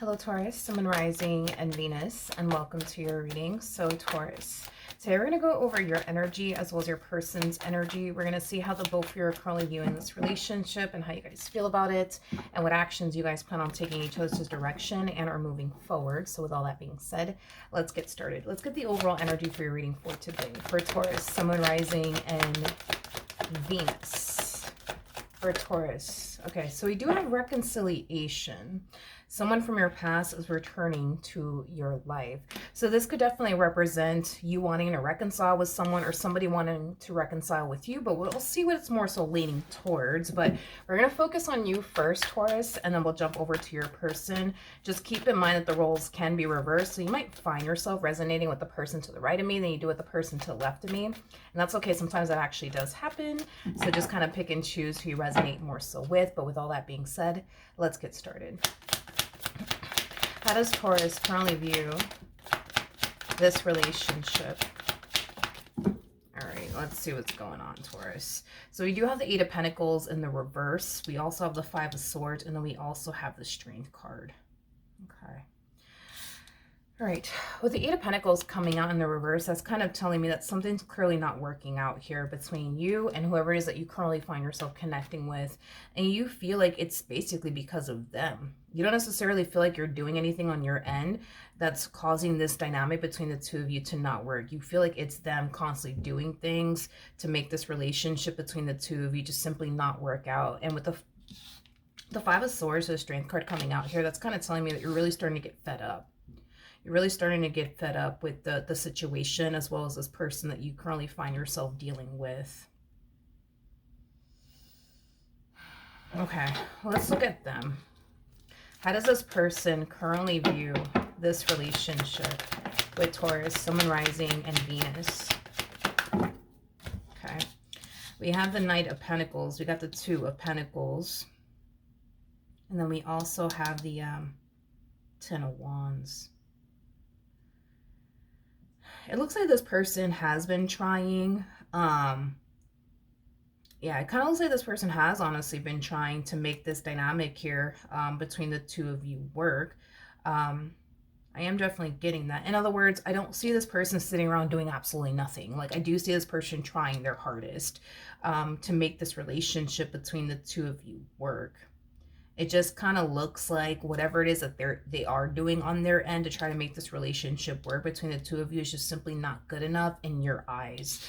Hello Taurus, Sun, Moon, Rising, and Venus, and welcome to your reading. So Taurus, today we're going to go over your energy as well as your person's energy. We're going to see how the both of you are currently viewing this relationship and how you guys feel about it and what actions you guys plan on taking each other's direction and are moving forward. So with all that being said, let's get started. Let's get the overall energy for your reading for today. For Taurus, Sun, Moon, Rising, and Venus. For Taurus. Okay, so we do have reconciliation. Someone from your past is returning to your life. So this could definitely represent you wanting to reconcile with someone or somebody wanting to reconcile with you, but we'll see what it's more so leaning towards. But we're going to focus on you first, Taurus, and then we'll jump over to your person. Just keep in mind that the roles can be reversed. So you might find yourself resonating with the person to the right of me than you do with the person to the left of me. And that's okay. Sometimes that actually does happen. So just kind of pick and choose who you resonate more so with. But with all that being said, let's get started. How does Taurus currently view this relationship? All right, let's see what's going on, Taurus. So we do have the Eight of Pentacles in the reverse. We also have the Five of Swords, and then we also have the Strength card. Okay. All right, with the Eight of Pentacles coming out in the reverse, that's kind of telling me that something's clearly not working out here between you and whoever it is that you currently find yourself connecting with. And you feel like it's basically because of them. You don't necessarily feel like you're doing anything on your end that's causing this dynamic between the two of you to not work. You feel like it's them constantly doing things to make this relationship between the two of you just simply not work out. And with the Five of Swords, the Strength card coming out here, that's kind of telling me that you're really starting to get fed up. You're really starting to get fed up with the situation as well as this person that you currently find yourself dealing with. Okay, let's look at them. How does this person currently view this relationship with Taurus, Sun, Moon, Rising, and Venus? Okay, we have the Knight of Pentacles. We got the Two of Pentacles. And then we also have the Ten of Wands. It looks like this person has been trying. Yeah, it kind of looks like this person has honestly been trying to make this dynamic here between the two of you work. I am definitely getting that. In other words, I don't see this person sitting around doing absolutely nothing. Like, I do see this person trying their hardest to make this relationship between the two of you work. It just kind of looks like whatever it is that they are doing on their end to try to make this relationship work between the two of you is just simply not good enough in your eyes.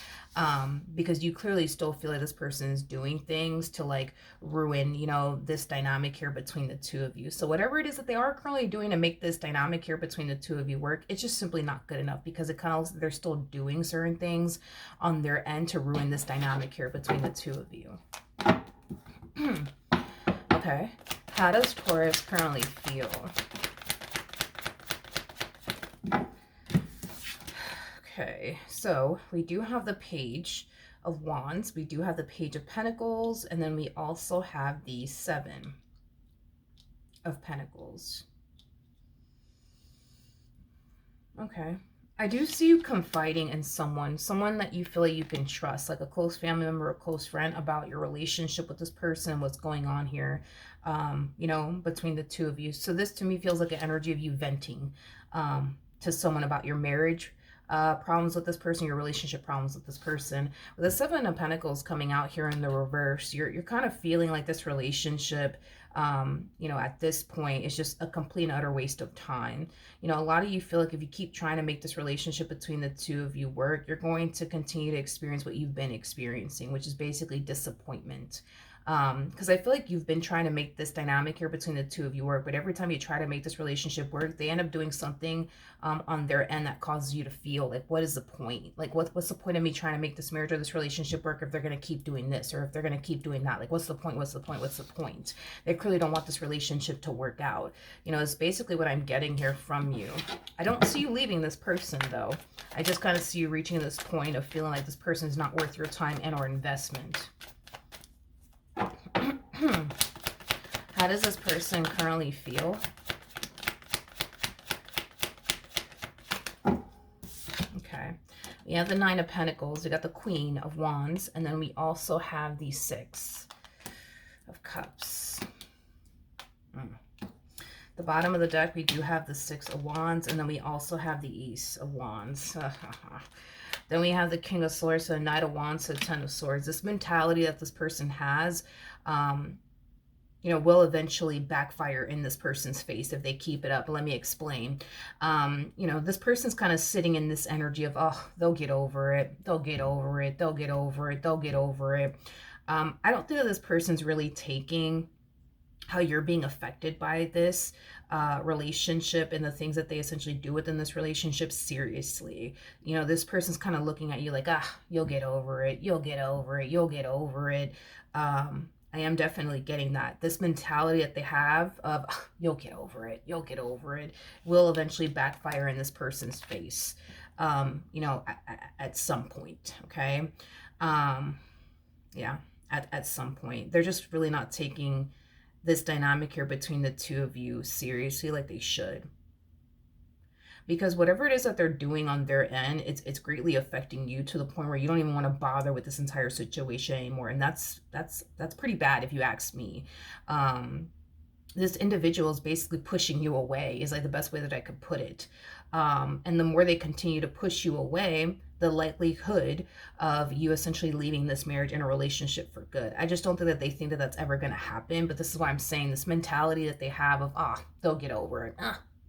Because you clearly still feel like this person is doing things to like ruin, you know, this dynamic here between the two of you. So whatever it is that they are currently doing to make this dynamic here between the two of you work, it's just simply not good enough because it kind of, they're still doing certain things on their end to ruin this dynamic here between the two of you. Okay. How does Taurus currently feel? Okay, so we do have the Page of Wands, we do have the Page of Pentacles, and then we also have the Seven of Pentacles. Okay. I do see you confiding in someone that you feel like you can trust, like a close family member or a close friend, about your relationship with this person, what's going on here, you know, between the two of you. So this to me feels like an energy of you venting to someone about your marriage problems with this person, your relationship problems with this person. With the Seven of Pentacles coming out here in the reverse, you're kind of feeling like this relationship, you know, at this point, it's just a complete and utter waste of time. You know, a lot of you feel like if you keep trying to make this relationship between the two of you work, you're going to continue to experience what you've been experiencing, which is basically disappointment. Because I feel like you've been trying to make this dynamic here between the two of you work, but every time you try to make this relationship work, they end up doing something on their end that causes you to feel like, what is the point? Like, what's the point of me trying to make this marriage or this relationship work if they're going to keep doing this or if they're going to keep doing that? Like, what's the point? What's the point? What's the point? They clearly don't want this relationship to work out. You know, it's basically what I'm getting here from you. I don't see you leaving this person, though. I just kind of see you reaching this point of feeling like this person is not worth your time and or investment. How does this person currently feel? Okay. We have the Nine of Pentacles. We got the Queen of Wands. And then we also have the Six of Cups. The bottom of the deck, we do have the Six of Wands, and then we also have the Ace of Wands. Then we have the King of Swords, so the Knight of Wands, so the Ten of Swords. This mentality that this person has, you know, will eventually backfire in this person's face if they keep it up. Let me explain. You know, this person's kind of sitting in this energy of, oh, they'll get over it. They'll get over it. They'll get over it. They'll get over it. I don't think that this person's really taking how you're being affected by this relationship and the things that they essentially do within this relationship seriously. You know, this person's kind of looking at you like, ah, you'll get over it. You'll get over it. You'll get over it. I am definitely getting that. This mentality that they have of, oh, you'll get over it, you'll get over it, will eventually backfire in this person's face, you know, at some point, okay? Yeah, at some point. They're just really not taking this dynamic here between the two of you seriously like they should. Because whatever it is that they're doing on their end, it's greatly affecting you to the point where you don't even want to bother with this entire situation anymore. And that's pretty bad if you ask me. This individual is basically pushing you away, is like the best way that I could put it. And the more they continue to push you away, the likelihood of you essentially leaving this marriage and a relationship for good. I just don't think that they think that that's ever going to happen. But this is why I'm saying this mentality that they have of, ah, they'll get over it.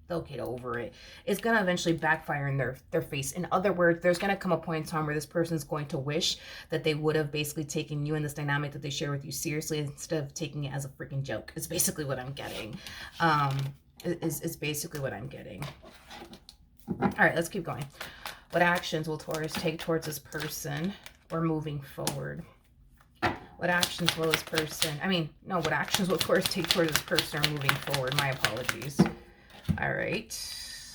They'll get over it. It's going to eventually backfire in their face. In other words, there's going to come a point in time where this person's going to wish that they would have basically taken you and this dynamic that they share with you seriously instead of taking it as a freaking joke. It's basically what I'm getting. It's basically what I'm getting. All right, let's keep going. What actions will Taurus take towards this person or moving forward? What actions will this person, what actions will Taurus take towards this person or moving forward? My apologies. All right,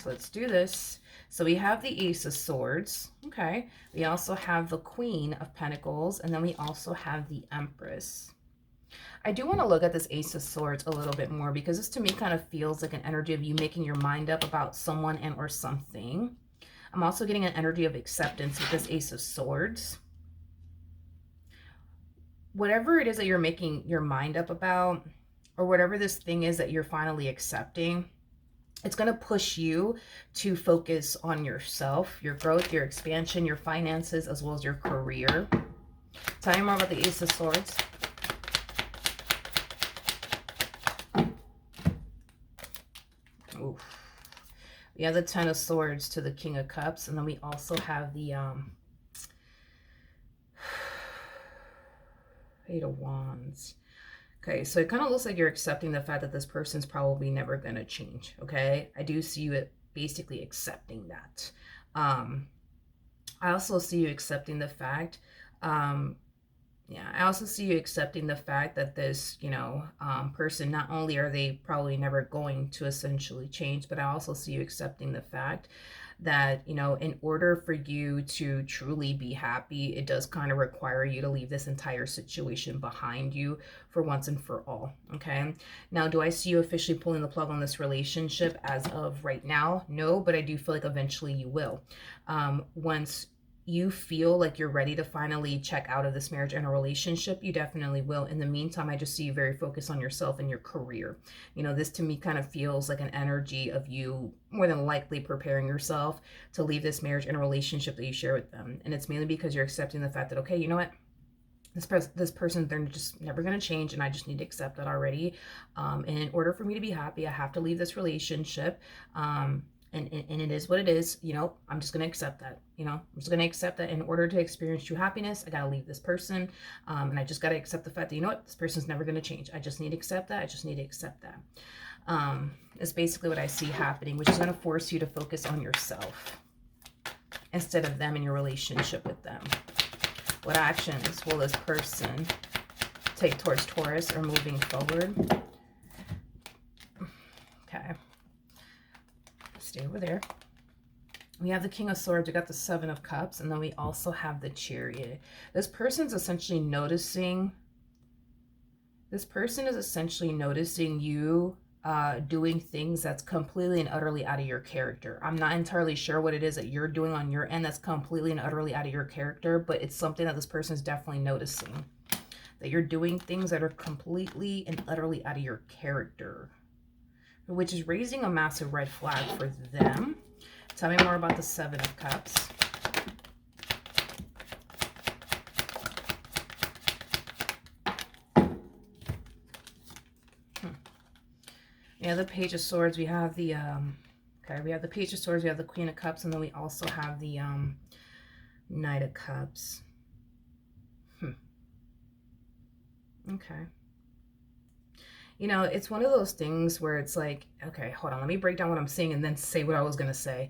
let's do this. So we have the Ace of Swords, okay? We also have the Queen of Pentacles, and then we also have the Empress. I do want to look at this Ace of Swords a little bit more because this to me kind of feels like an energy of you making your mind up about someone and or something. I'm also getting an energy of acceptance with this Ace of Swords. Whatever it is that you're making your mind up about, or whatever this thing is that you're finally accepting, it's going to push you to focus on yourself, your growth, your expansion, your finances, as well as your career. Tell me more about the Ace of Swords. Oof. We have the Ten of Swords to the King of Cups, and then we also have the Eight of Wands. Okay, so it kind of looks like you're accepting the fact that this person's probably never going to change, okay? I do see you basically accepting that. I also see you accepting the fact, I also see you accepting the fact that this, person, not only are they probably never going to essentially change, but I also see you accepting the fact that, in order for you to truly be happy, it does kind of require you to leave this entire situation behind you for once and for all, okay? Now, do I see you officially pulling the plug on this relationship as of right now? No, but I do feel like eventually you will. Once you feel like you're ready to finally check out of this marriage and a relationship, you definitely will. In the meantime, I just see you very focused on yourself and your career. This to me kind of feels like an energy of you more than likely preparing yourself to leave this marriage and a relationship that you share with them. And it's mainly because you're accepting the fact that, okay, you know what? This person, they're just never going to change, and I just need to accept that already. And in order for me to be happy, I have to leave this relationship. And it is what it is, I'm just going to accept that, I'm just going to accept that in order to experience true happiness, I got to leave this person. And I just got to accept the fact that, this person's never going to change. I just need to accept that. I just need to accept that. It's basically what I see happening, which is going to force you to focus on yourself instead of them and your relationship with them. What actions will this person take towards Taurus or moving forward? Okay. Stay over there. We have the King of Swords, we got the Seven of Cups, and then we also have the Chariot. This person's essentially noticing, you doing things that's completely and utterly out of your character. I'm not entirely sure what it is that you're doing on your end that's completely and utterly out of your character, but it's something that this person is definitely noticing. That you're doing things that are completely and utterly out of your character. which is raising a massive red flag for them. Tell me more about the Seven of Cups. Yeah, the Page of Swords. We have the okay, we have the Page of Swords, we have the Queen of Cups, and then we also have the Knight of Cups. Okay. You know, it's one of those things where it's like, okay, hold on, let me break down what I'm saying and then say what I was gonna say.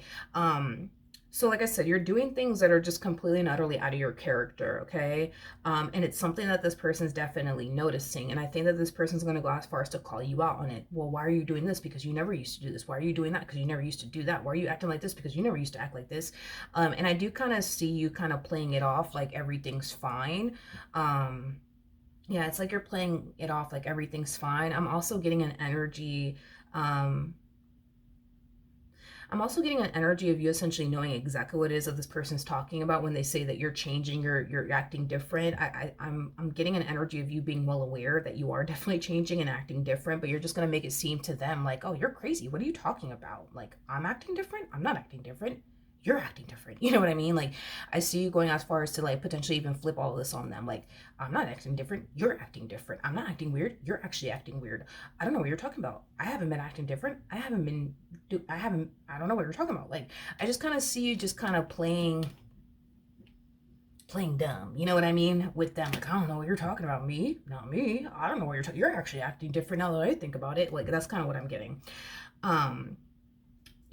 So like I said, you're doing things that are just completely and utterly out of your character, okay? And it's something that this person's definitely noticing. And I think that this person's going to go as far as to call you out on it. Well, why are you doing this? Because you never used to do this. Why are you doing that? Because you never used to do that. Why are you acting like this? Because you never used to act like this. And I do kind of see you kind of playing it off like everything's fine. Yeah, it's like you're playing it off like everything's fine. I'm also getting an energy... I'm also getting an energy of you essentially knowing exactly what it is that this person's talking about when they say that you're changing, you're acting different. I'm getting an energy of you being well aware that you are definitely changing and acting different, but you're just going to make it seem to them like, oh, you're crazy. What are you talking about? Like, I'm acting different? I'm not acting different. You're acting different. You know what I mean? Like, I see you going as far as to like potentially even flip all of this on them. Like, I'm not acting different. You're acting different. I'm not acting weird. You're actually acting weird. I don't know what you're talking about. I haven't been acting different. I don't know what you're talking about. Like, I just kind of see you just kind of playing dumb. You know what I mean? With them. Like, I don't know what you're talking about. Me? Not me. I don't know what you're talking. You're actually acting different now that I think about it. Like, that's kind of what I'm getting.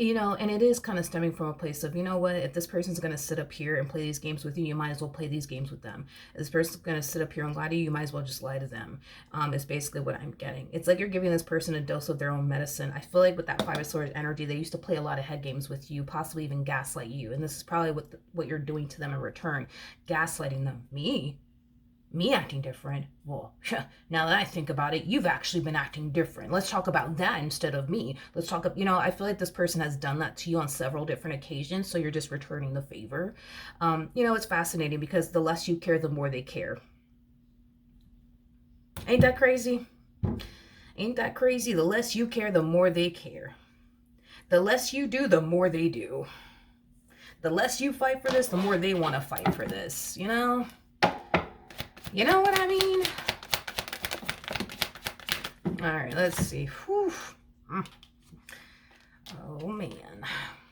You know, and it is kind of stemming from a place of, you know what, if this person's going to sit up here and play these games with you, you might as well play these games with them. If this person's going to sit up here and lie to you, you might as well just lie to them. It's basically what I'm getting. It's like you're giving this person a dose of their own medicine. I feel like with that Five of Swords energy, they used to play a lot of head games with you, possibly even gaslight you. And this is probably what you're doing to them in return. Gaslighting them. Me acting different? Well, now that I think about it, you've actually been acting different. Let's talk about that instead of me. Let's talk, you know, I feel like this person has done that to you on several different occasions, so you're just returning the favor. You know, it's fascinating because the less you care, the more they care. Ain't that crazy? Ain't that crazy? The less you care, the more they care. The less you do, the more they do. The less you fight for this, the more they want to fight for this, you know? You know what I mean? All right, let's see. Whew. Oh, man.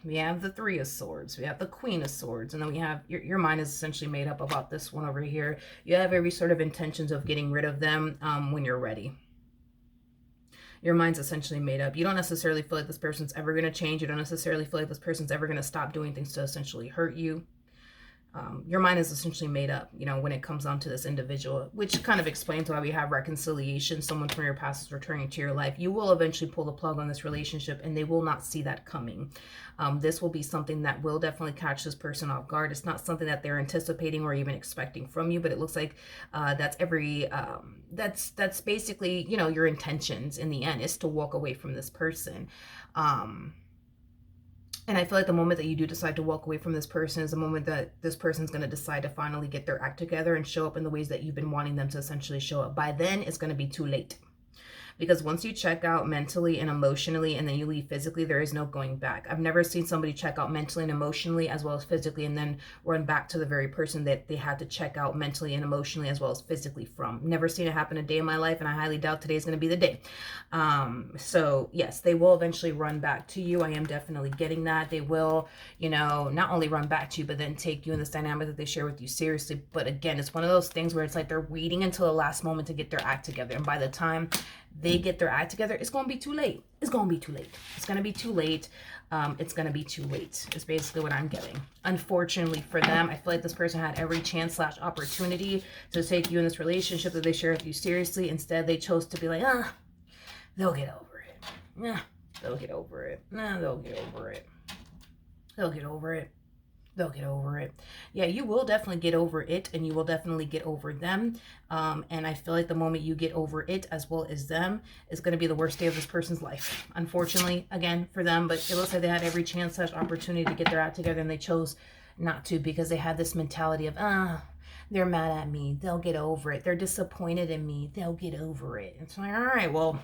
We have the Three of Swords. We have the Queen of Swords. And then we have, your mind is essentially made up about this one over here. You have every sort of intentions of getting rid of them when you're ready. Your mind's essentially made up. You don't necessarily feel like this person's ever going to change. You don't necessarily feel like this person's ever going to stop doing things to essentially hurt you. Your mind is essentially made up, you know, when it comes down to this individual, which kind of explains why we have reconciliation. Someone from your past is returning to your life. You will eventually pull the plug on this relationship and they will not see that coming. This will be something that will definitely catch this person off guard. It's not something that they're anticipating or even expecting from you, but it looks like that's basically, you know, your intentions in the end is to walk away from this person. And I feel like the moment that you do decide to walk away from this person is the moment that this person's going to decide to finally get their act together and show up in the ways that you've been wanting them to essentially show up. By then, it's going to be too late. Because once you check out mentally and emotionally and then you leave physically, there is no going back. I've never seen somebody check out mentally and emotionally as well as physically and then run back to the very person that they had to check out mentally and emotionally as well as physically from. Never seen it happen a day in my life, and I highly doubt today is going to be the day. So yes, they will eventually run back to you. I am definitely getting that. They will, you know, not only run back to you, but then take you in this dynamic that they share with you seriously. But again, it's one of those things where it's like they're waiting until the last moment to get their act together. And by the time they get their act together, it's going to be too late. It's going to be too late. It's going to be too late. It's going to be too late. It's basically what I'm getting. Unfortunately for them, I feel like this person had every chance / opportunity to take you in this relationship that they share with you seriously. Instead, they chose to be like, they'll get over it. Yeah, they'll get over it. Nah, they'll get over it. They'll get over it. They'll get over it. Yeah, you will definitely get over it, and you will definitely get over them. And I feel like the moment you get over it as well as them is going to be the worst day of this person's life. Unfortunately, again, for them, but it looks like they had every chance / opportunity to get their act together, and they chose not to because they had this mentality of, they're mad at me. They'll get over it. They're disappointed in me. They'll get over it. It's like, all right, well,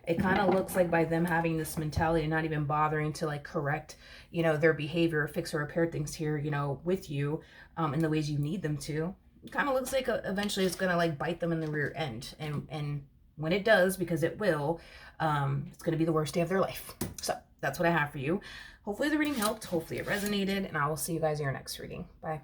it kind of looks like by them having this mentality, not even bothering to like correct, you know, their behavior, fix or repair things here, you know, with you in the ways you need them to, it kind of looks like eventually it's going to like bite them in the rear end. And when it does, because it will, it's going to be the worst day of their life. So that's what I have for you. Hopefully the reading helped. Hopefully it resonated, and I will see you guys in your next reading. Bye.